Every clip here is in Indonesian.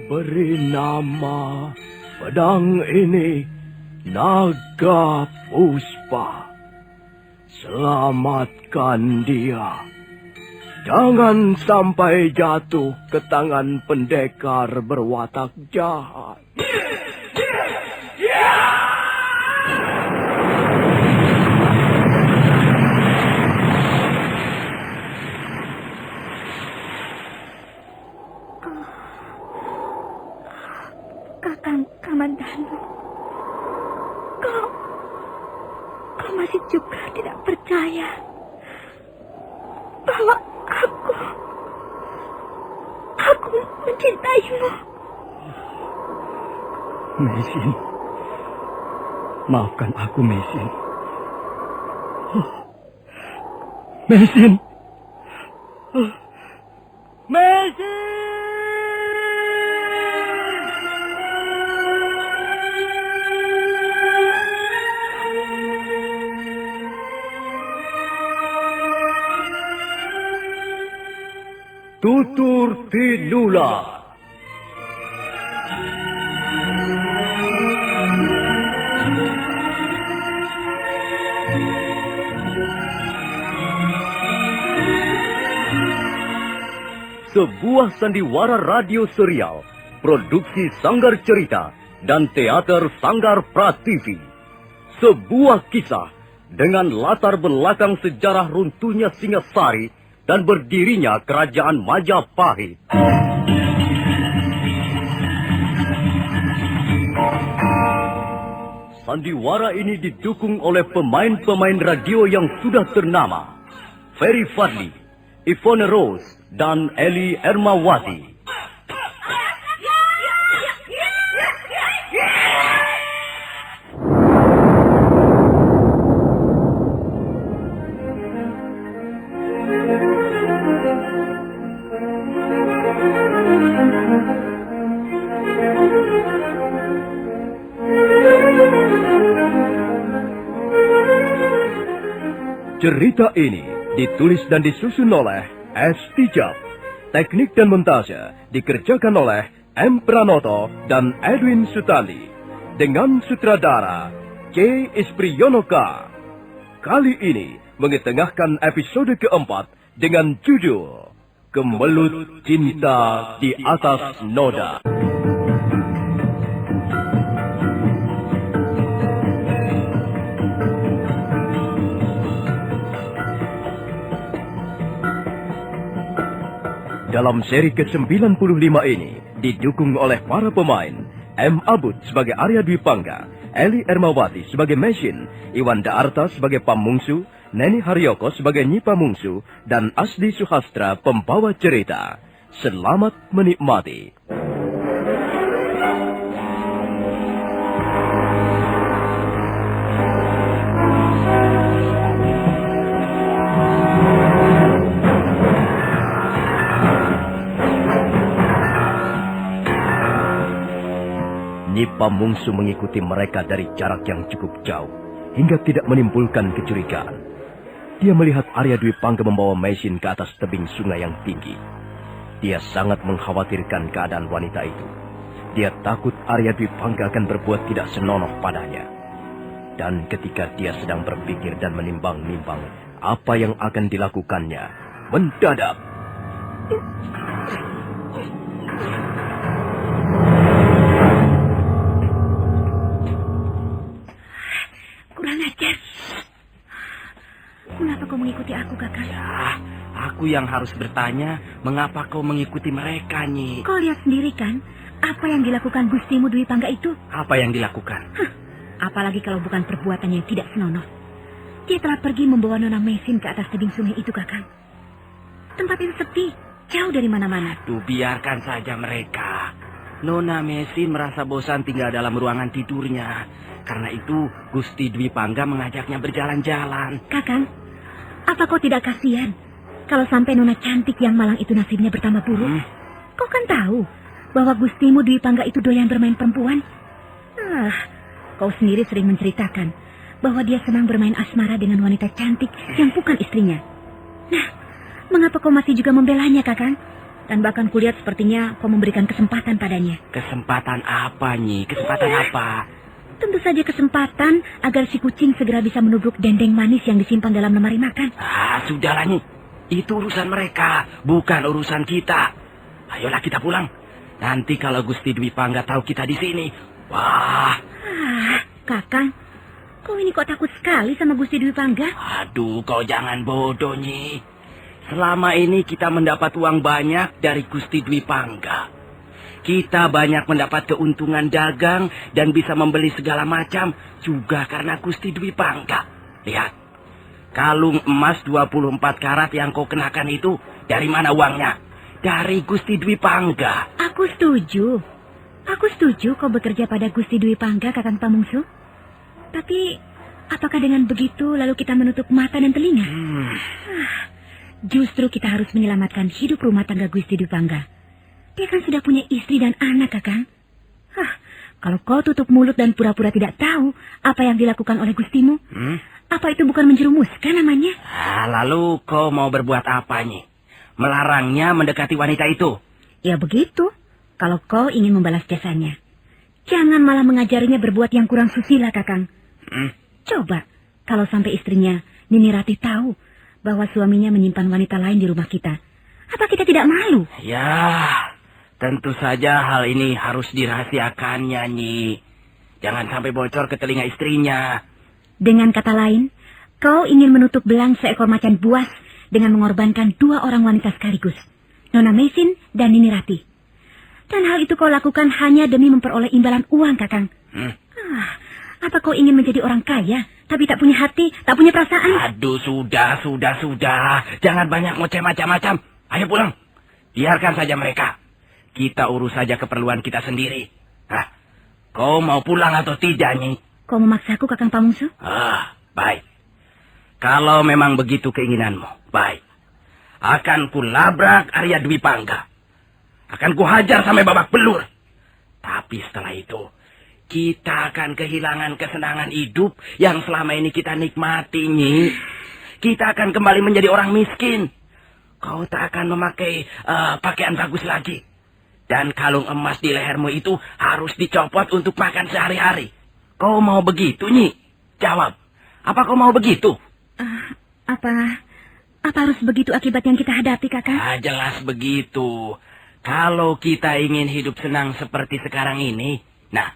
Beri nama pedang ini Naga Puspa. Selamatkan dia. Jangan sampai jatuh ke tangan pendekar berwatak jahat. Kamandanu, kau masih juga tidak percaya bahwa aku mencintaimu. Mesin, maafkan aku, Mesin. Mesin. Mesin! Tutur Tinula. Sebuah sandiwara radio serial, produksi Sanggar Cerita dan Teater Sanggar Prativi. Sebuah kisah dengan latar belakang sejarah runtuhnya Singasari dan berdirinya Kerajaan Majapahit. Sandiwara ini didukung oleh pemain-pemain radio yang sudah ternama. Ferry Fadli, Ivone Rose, dan Eli Ermawati. Cerita ini ditulis dan disusun oleh S. Tijab. Teknik dan montase dikerjakan oleh M. Pranoto dan Edwin Sutali. Dengan sutradara C. Ispriyonoka. Kali ini mengetengahkan episode keempat dengan judul Kemelut Cinta di Atas Noda. Dalam seri ke-95 ini didukung oleh para pemain M. Abud sebagai Arya Dwi Pangga, Eli Ermawati sebagai Mesin, Iwanda Arta sebagai Pamungsu, Neni Haryoko sebagai Nyi Pamungsu, dan Asdi Suhastra pembawa cerita. Selamat menikmati. Nyi Pamungsu mengikuti mereka dari jarak yang cukup jauh, hingga tidak menimbulkan kecurigaan. Dia melihat Arya Dwi Pangga membawa Mesin ke atas tebing sungai yang tinggi. Dia sangat mengkhawatirkan keadaan wanita itu. Dia takut Arya Dwi Pangga akan berbuat tidak senonoh padanya. Dan ketika dia sedang berpikir dan menimbang-nimbang apa yang akan dilakukannya, mendadak kurang ajar. Mengapa kau mengikuti aku, Kakak? Ya, aku yang harus bertanya, mengapa kau mengikuti mereka, Nyi? Kau lihat sendiri kan, apa yang dilakukan Gustimu Dwi Pangga itu? Apa yang dilakukan? Apalagi kalau bukan perbuatan yang tidak senonoh. Dia telah pergi membawa Nona Mesin ke atas tebing sungai itu, Kakak. Tempat itu sepi, jauh dari mana-mana. Tuh, biarkan saja mereka. Nona Mesin merasa bosan tinggal dalam ruangan tidurnya. Karena itu, Gusti Dwi Pangga mengajaknya berjalan-jalan. Kakang, apa kau tidak kasihan kalau sampai Nona cantik yang malang itu nasibnya bertambah buruk? Kau kan tahu bahwa Gustimu Dwi Pangga itu doyan bermain perempuan? Kau sendiri sering menceritakan bahwa dia senang bermain asmara dengan wanita cantik yang bukan istrinya. Nah, mengapa kau masih juga membelanya, Kakang? Dan bahkan kulihat sepertinya kau memberikan kesempatan padanya. Kesempatan apa, Nyi? Kesempatan apa? Tentu saja kesempatan agar si kucing segera bisa menubruk dendeng manis yang disimpan dalam lemari makan. Sudahlah, Nyi. Itu urusan mereka, bukan urusan kita. Ayolah kita pulang. Nanti kalau Gusti Dwi Pangga tahu kita di sini, wah. Kakang, kau ini kok takut sekali sama Gusti Dwi Pangga? Aduh, kau jangan bodoh, Nyi. Selama ini kita mendapat uang banyak dari Gusti Dwi Pangga. Kita banyak mendapat keuntungan dagang dan bisa membeli segala macam juga karena Gusti Dwi Pangga. Lihat, kalung emas 24 karat yang kau kenakan itu dari mana uangnya? Dari Gusti Dwi Pangga. Aku setuju. Aku setuju kau bekerja pada Gusti Dwi Pangga, Kakang Pamungsu. Tapi, apakah dengan begitu lalu kita menutup mata dan telinga? Justru kita harus menyelamatkan hidup rumah tangga Gusti Dwi Pangga. Dia kan sudah punya istri dan anak, Kakang. Kalau kau tutup mulut dan pura-pura tidak tahu apa yang dilakukan oleh Gustimu, apa itu bukan menjerumuskan namanya? Lalu kau mau berbuat apa, Nyi? Melarangnya mendekati wanita itu? Ya begitu, kalau kau ingin membalas jasanya. Jangan malah mengajarinya berbuat yang kurang susila, Kakang. Coba, kalau sampai istrinya, Nini Ratih tahu bahwa suaminya menyimpan wanita lain di rumah kita. Apa kita tidak malu? Ya, tentu saja hal ini harus dirahasiakannya, Nyi. Jangan sampai bocor ke telinga istrinya. Dengan kata lain, kau ingin menutup belang seekor macan buas dengan mengorbankan 2 orang wanita sekaligus, Nona Mesin dan Nini Ratih. Dan hal itu kau lakukan hanya demi memperoleh imbalan uang, Kakang. Apa kau ingin menjadi orang kaya, tapi tak punya hati, tak punya perasaan? Aduh, sudah. Jangan banyak ngoceh macam-macam. Ayo pulang. Biarkan saja mereka. Kita urus saja keperluan kita sendiri. Kau mau pulang atau tidak, Nyi? Kau memaksaku, Kakang Pamungsu? Baik. Kalau memang begitu keinginanmu, baik. Akan kulabrak Arya Dwi Pangga. Akan kuhajar sampai babak belur. Tapi setelah itu, kita akan kehilangan kesenangan hidup yang selama ini kita nikmati, Nyi. Kita akan kembali menjadi orang miskin. Kau tak akan memakai pakaian bagus lagi. Dan kalung emas di lehermu itu harus dicopot untuk makan sehari-hari. Kau mau begitu, Nyi? Jawab. Apa kau mau begitu? Apa harus begitu akibat yang kita hadapi, Kakak? Jelas begitu. Kalau kita ingin hidup senang seperti sekarang ini, nah,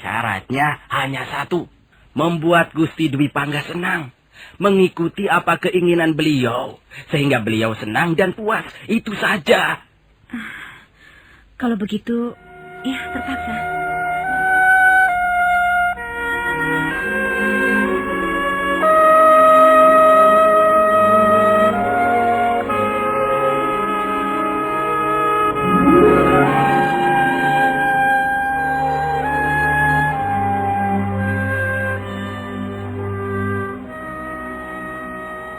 syaratnya hanya satu. Membuat Gusti Dwi Pangga senang. Mengikuti apa keinginan beliau. Sehingga beliau senang dan puas. Itu saja. Kalau begitu, ya terpaksa.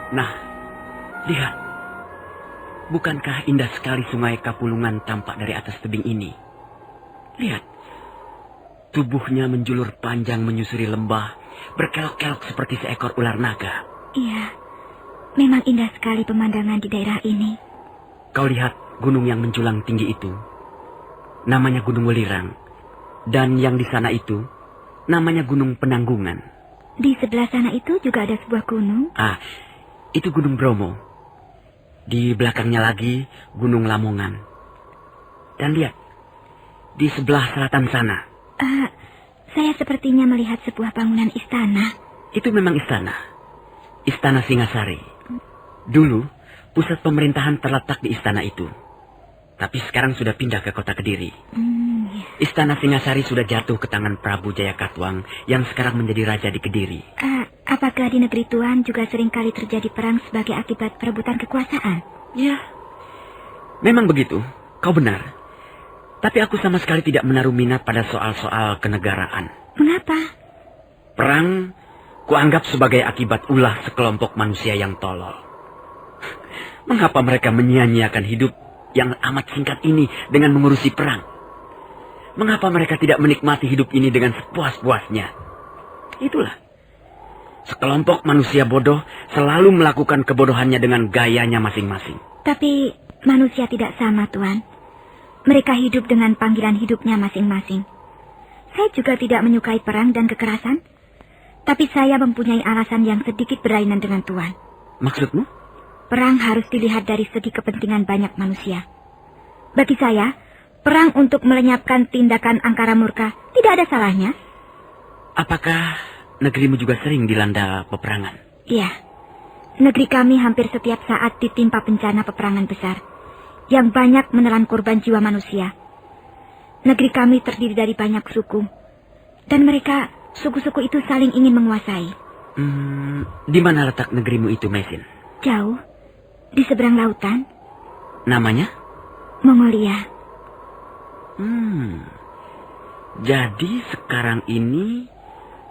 Nah, lihat. Bukankah indah sekali sungai Kapulungan tampak dari atas tebing ini? Lihat. Tubuhnya menjulur panjang menyusuri lembah, berkelok-kelok seperti seekor ular naga. Iya, memang indah sekali pemandangan di daerah ini. Kau lihat gunung yang menjulang tinggi itu. Namanya Gunung Welirang. Dan yang di sana itu, namanya Gunung Penanggungan. Di sebelah sana itu juga ada sebuah gunung. Itu Gunung Bromo. Di belakangnya lagi Gunung Lamongan. Dan lihat, di sebelah selatan sana. Saya sepertinya melihat sebuah bangunan istana. Itu memang istana. Istana Singasari. Dulu, pusat pemerintahan terletak di istana itu. Tapi sekarang sudah pindah ke kota Kediri. Istana Singasari sudah jatuh ke tangan Prabu Jayakatwang yang sekarang menjadi raja di Kediri. Apakah di negeri Tuan juga seringkali terjadi perang sebagai akibat perebutan kekuasaan? Ya, memang begitu. Kau benar. Tapi aku sama sekali tidak menaruh minat pada soal-soal kenegaraan. Mengapa? Perang kuanggap sebagai akibat ulah sekelompok manusia yang tolol. Mengapa mereka menyia-nyiakan hidup yang amat singkat ini dengan mengurusi perang? Mengapa mereka tidak menikmati hidup ini dengan sepuas-puasnya? Itulah. Sekelompok manusia bodoh selalu melakukan kebodohannya dengan gayanya masing-masing. Tapi manusia tidak sama, Tuan. Mereka hidup dengan panggilan hidupnya masing-masing. Saya juga tidak menyukai perang dan kekerasan. Tapi saya mempunyai alasan yang sedikit berlainan dengan Tuan. Maksudmu? Perang harus dilihat dari segi kepentingan banyak manusia. Bagi saya, perang untuk melenyapkan tindakan angkara murka tidak ada salahnya. Apakah negerimu juga sering dilanda peperangan? Iya. Negeri kami hampir setiap saat ditimpa bencana peperangan besar yang banyak menelan korban jiwa manusia. Negeri kami terdiri dari banyak suku. Dan mereka, suku-suku itu saling ingin menguasai. Di mana letak negerimu itu, Mesin? Jauh. Di seberang lautan. Namanya? Mongolia. Jadi sekarang ini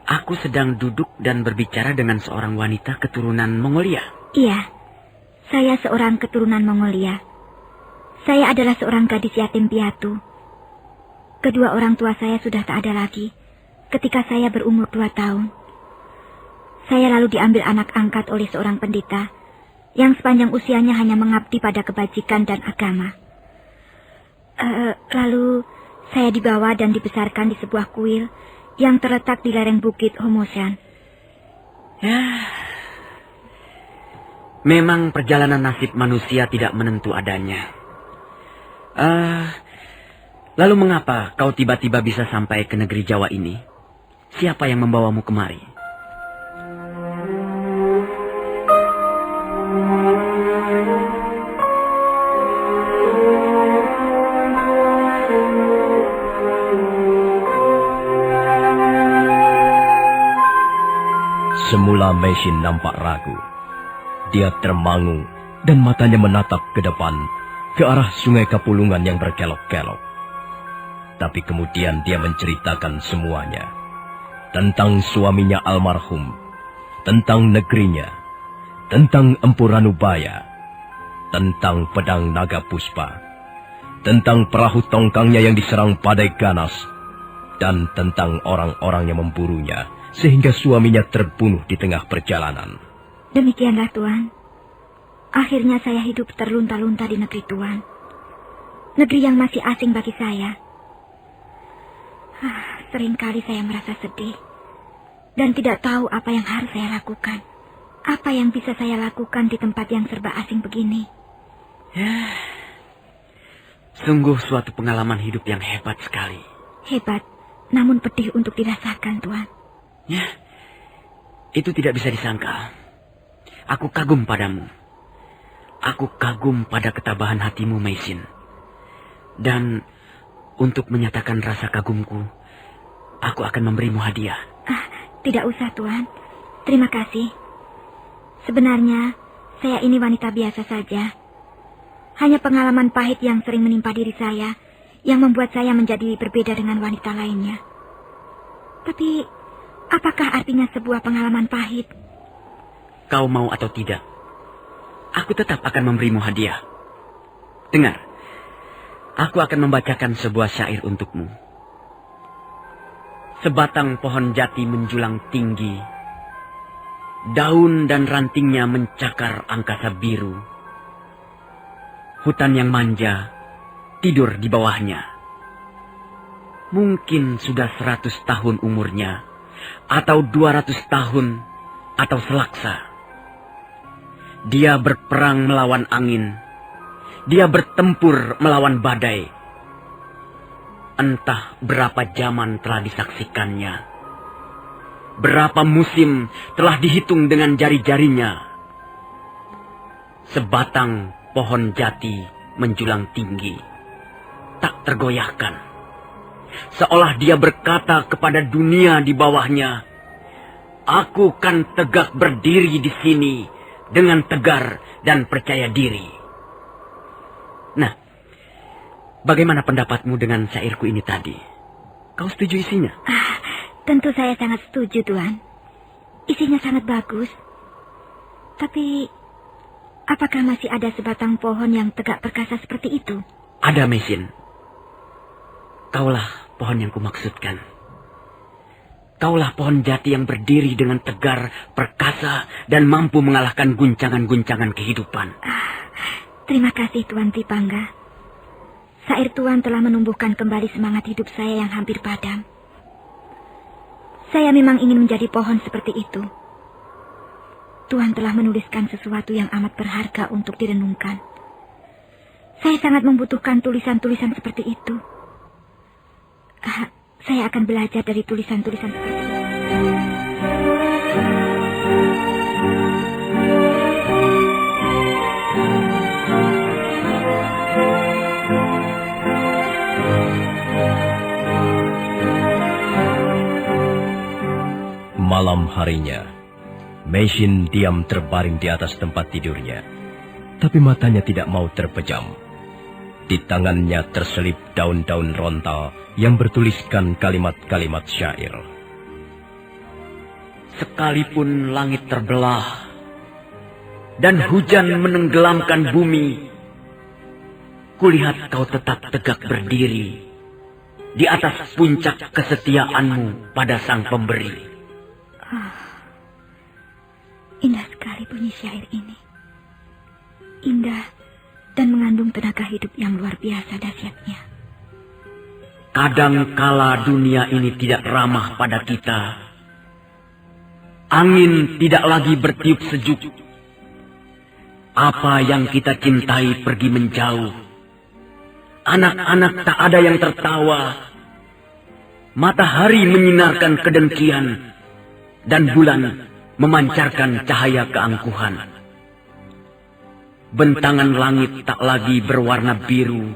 aku sedang duduk dan berbicara dengan seorang wanita keturunan Mongolia. Iya, saya seorang keturunan Mongolia. Saya adalah seorang gadis yatim piatu. Kedua orang tua saya sudah tak ada lagi ketika saya berumur 2 tahun. Saya lalu diambil anak angkat oleh seorang pendeta yang sepanjang usianya hanya mengabdi pada kebajikan dan agama. Lalu saya dibawa dan dibesarkan di sebuah kuil yang terletak di lereng bukit Homoshan. Ya, memang perjalanan nasib manusia tidak menentu adanya. Lalu mengapa kau tiba-tiba bisa sampai ke negeri Jawa ini? Siapa yang membawamu kemari? Semula Mesin nampak ragu. Dia termangu dan matanya menatap ke depan, ke arah sungai Kapulungan yang berkelok-kelok. Tapi kemudian dia menceritakan semuanya. Tentang suaminya almarhum, tentang negerinya, tentang Empu Ranubaya, tentang pedang naga puspa, tentang perahu tongkangnya yang diserang badai ganas, dan tentang orang-orang yang memburunya, sehingga suaminya terbunuh di tengah perjalanan. Demikianlah, Tuan. Akhirnya saya hidup terlunta-lunta di negeri Tuan. Negeri yang masih asing bagi saya. Seringkali saya merasa sedih. Dan tidak tahu apa yang harus saya lakukan. Apa yang bisa saya lakukan di tempat yang serba asing begini. Ya, sungguh suatu pengalaman hidup yang hebat sekali. Hebat, namun pedih untuk dirasakan, Tuan. Ya, itu tidak bisa disangka. Aku kagum padamu. Aku kagum pada ketabahan hatimu, Mesin. Dan untuk menyatakan rasa kagumku, aku akan memberimu hadiah. Tidak usah, Tuan. Terima kasih. Sebenarnya, saya ini wanita biasa saja. Hanya pengalaman pahit yang sering menimpa diri saya yang membuat saya menjadi berbeda dengan wanita lainnya. Tapi, apakah artinya sebuah pengalaman pahit? Kau mau atau tidak, aku tetap akan memberimu hadiah. Dengar, aku akan membacakan sebuah syair untukmu. Sebatang pohon jati menjulang tinggi, daun dan rantingnya mencakar angkasa biru. Hutan yang manja tidur di bawahnya. Mungkin sudah 100 tahun umurnya, atau 200 tahun, atau selaksa. Dia berperang melawan angin. Dia bertempur melawan badai. Entah berapa zaman telah disaksikannya. Berapa musim telah dihitung dengan jari-jarinya. Sebatang pohon jati menjulang tinggi, tak tergoyahkan. Seolah dia berkata kepada dunia di bawahnya, "Aku kan tegak berdiri di sini dengan tegar dan percaya diri." Nah, bagaimana pendapatmu dengan syairku ini tadi? Kau setuju isinya? Tentu saya sangat setuju, Tuan. Isinya sangat bagus. Tapi, apakah masih ada sebatang pohon yang tegak perkasa seperti itu? Ada, Mesin. Kaulah pohon yang kumaksudkan. Kaulah pohon jati yang berdiri dengan tegar, perkasa, dan mampu mengalahkan guncangan-guncangan kehidupan. Terima kasih Tuan Tripangga. Sair Tuan telah menumbuhkan kembali semangat hidup saya yang hampir padam. Saya memang ingin menjadi pohon seperti itu. Tuan telah menuliskan sesuatu yang amat berharga untuk direnungkan. Saya sangat membutuhkan tulisan-tulisan seperti itu. Saya akan belajar dari tulisan-tulisan seperti itu. Malam harinya, Meisin diam terbaring di atas tempat tidurnya. Tapi matanya tidak mau terpejam. Di tangannya terselip daun-daun rontal yang bertuliskan kalimat-kalimat syair. Sekalipun langit terbelah dan hujan menenggelamkan bumi, kulihat kau tetap tegak berdiri di atas puncak kesetiaanmu pada Sang Pemberi. Indah sekali bunyi syair ini. Indah dan mengandung tenaga hidup yang luar biasa dahsyatnya. Kadangkala dunia ini tidak ramah pada kita. Angin tidak lagi bertiup sejuk. Apa yang kita cintai pergi menjauh. Anak-anak tak ada yang tertawa. Matahari menyinarkan kedengkian. Dan bulan memancarkan cahaya keangkuhan. Bentangan langit tak lagi berwarna biru.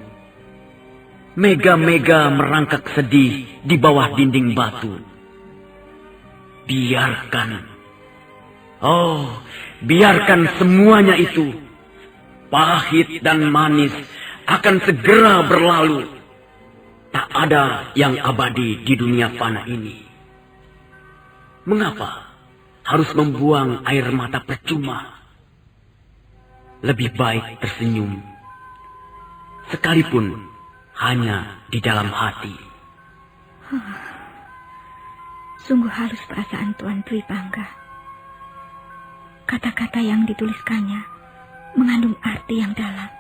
Mega-mega merangkak sedih di bawah dinding batu. Biarkan semuanya itu, pahit dan manis, akan segera berlalu. Tak ada yang abadi di dunia fana ini. Mengapa harus membuang air mata percuma? Lebih baik tersenyum, sekalipun hanya di dalam hati. Sungguh halus perasaan Tuan Tripangga. Kata-kata yang dituliskannya mengandung arti yang dalam.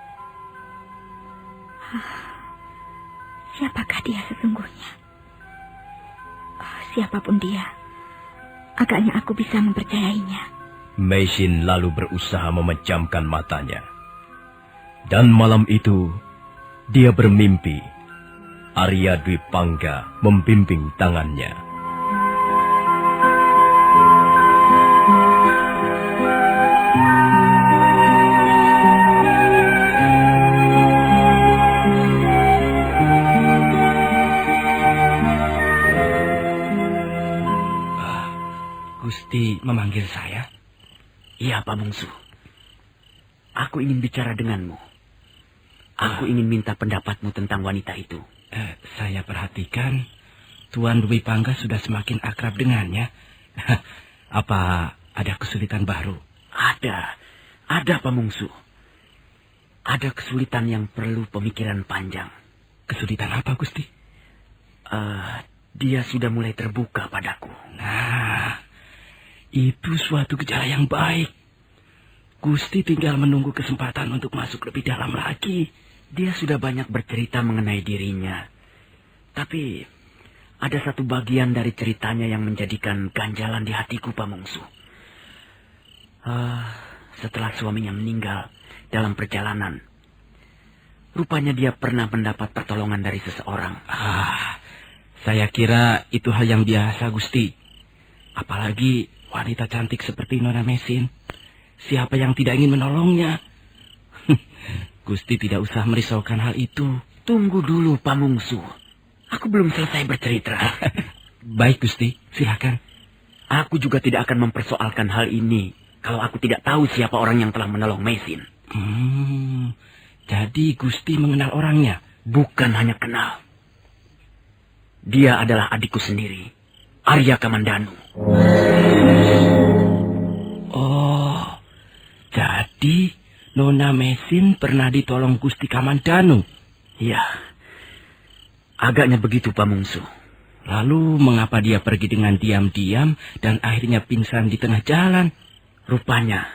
Siapakah dia sesungguhnya? Siapapun dia, agaknya aku bisa mempercayainya. Meisin lalu berusaha memejamkan matanya. Dan malam itu, dia bermimpi Arya Dwi Pangga membimbing tangannya. Gusti memanggil saya? Iya, Pak Mungsu. Aku ingin bicara denganmu. Aku ingin minta pendapatmu tentang wanita itu. Saya perhatikan Tuan Dwi Pangga sudah semakin akrab dengannya. Apa ada kesulitan baru? Ada Pak Mungsu. Ada kesulitan yang perlu pemikiran panjang. Kesulitan apa, Gusti? Dia sudah mulai terbuka padaku. Nah, itu suatu gejala yang baik. Gusti tinggal menunggu kesempatan untuk masuk lebih dalam lagi. Dia sudah banyak bercerita mengenai dirinya. Tapi ada satu bagian dari ceritanya yang menjadikan ganjalan di hatiku, Pak Mungsu. Setelah suaminya meninggal dalam perjalanan, rupanya dia pernah mendapat pertolongan dari seseorang. Saya kira itu hal yang biasa, Gusti. Apalagi wanita cantik seperti Nona Meisin. Siapa yang tidak ingin menolongnya? Gusti tidak usah merisaukan hal itu. Tunggu dulu, Pak Mungsu. Aku belum selesai bercerita. Baik, Gusti. Silakan. Aku juga tidak akan mempersoalkan hal ini kalau aku tidak tahu siapa orang yang telah menolong Meisin. Jadi Gusti mengenal orangnya? Bukan hanya kenal. Dia adalah adikku sendiri, Arya Kamandanu. Oh, jadi Nona Meisin pernah ditolong Gusti Kamandanu? Iya. Agaknya begitu, Pamungsu. Lalu mengapa dia pergi dengan diam-diam dan akhirnya pingsan di tengah jalan? Rupanya,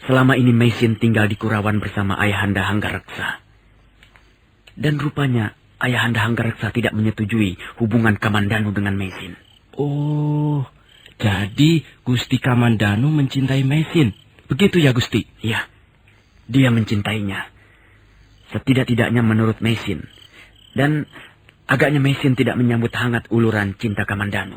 selama ini Meisin tinggal di Kurawan bersama Ayahanda Hanggareksa. Dan rupanya Ayahanda Hanggareksa tidak menyetujui hubungan Kamandanu dengan Meisin. Oh, jadi Gusti Kamandanu mencintai Meisin. Begitu ya, Gusti? Iya, dia mencintainya. Setidak-tidaknya menurut Meisin. Dan agaknya Meisin tidak menyambut hangat uluran cinta Kamandanu.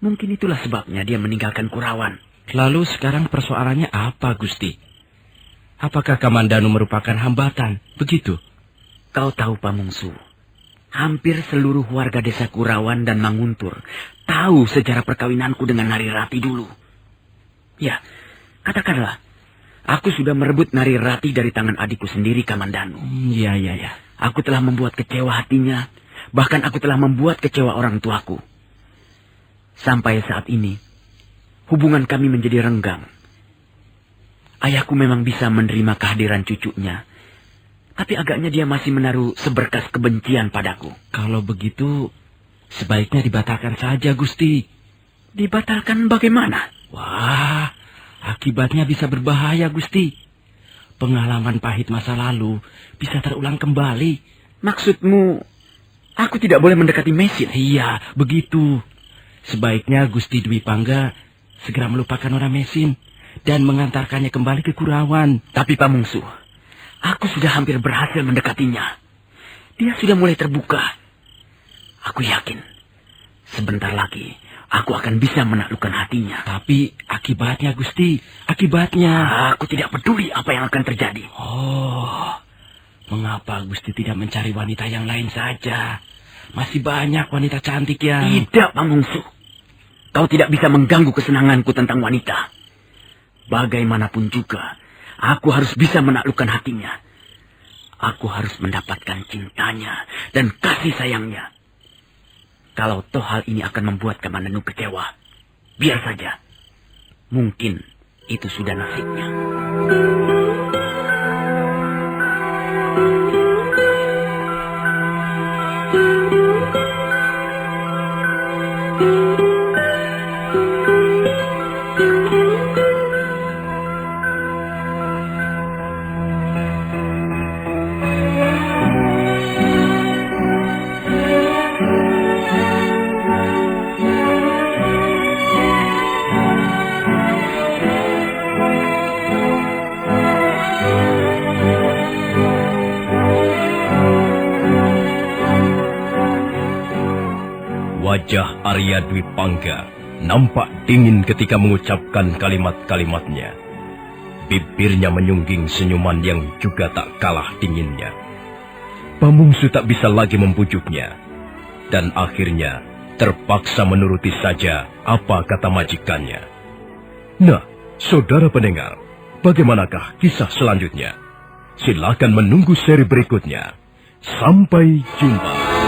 Mungkin itulah sebabnya dia meninggalkan Kurawan. Lalu sekarang persoalannya apa, Gusti? Apakah Kamandanu merupakan hambatan? Begitu? Kau tahu, Pamungsu, hampir seluruh warga desa Kurawan dan Manguntur tahu sejarah perkawinanku dengan Narirati dulu. Ya, katakanlah, aku sudah merebut Narirati dari tangan adikku sendiri, Kamandanu. Iya. Aku telah membuat kecewa hatinya, bahkan aku telah membuat kecewa orang tuaku. Sampai saat ini, hubungan kami menjadi renggang. Ayahku memang bisa menerima kehadiran cucunya, tapi agaknya dia masih menaruh seberkas kebencian padaku. Kalau begitu, sebaiknya dibatalkan saja, Gusti. Dibatalkan bagaimana? Wah, akibatnya bisa berbahaya, Gusti. Pengalaman pahit masa lalu bisa terulang kembali. Maksudmu, aku tidak boleh mendekati Meisin? Iya, begitu. Sebaiknya Gusti Dwi Pangga segera melupakan orang Meisin dan mengantarkannya kembali ke Kurawan. Tapi Pamungsu, aku sudah hampir berhasil mendekatinya. Dia sudah mulai terbuka. Aku yakin, sebentar lagi aku akan bisa menaklukkan hatinya. Tapi akibatnya, Gusti, akibatnya. Aku tidak peduli apa yang akan terjadi. Oh, mengapa Gusti tidak mencari wanita yang lain saja? Masih banyak wanita cantik yang... Tidak, Pamungsu. Kau tidak bisa mengganggu kesenanganku tentang wanita. Bagaimanapun juga, aku harus bisa menaklukkan hatinya. Aku harus mendapatkan cintanya dan kasih sayangnya. Kalau toh hal ini akan membuat Kamandanu kecewa, biar saja. Mungkin itu sudah nasibnya. Wajah Arya Dwi Pangga nampak dingin ketika mengucapkan kalimat-kalimatnya. Bibirnya menyungging senyuman yang juga tak kalah dinginnya. Pamungsu tak bisa lagi membujuknya, dan akhirnya terpaksa menuruti saja apa kata majikannya. Nah, saudara pendengar, bagaimanakah kisah selanjutnya? Silakan menunggu seri berikutnya. Sampai jumpa.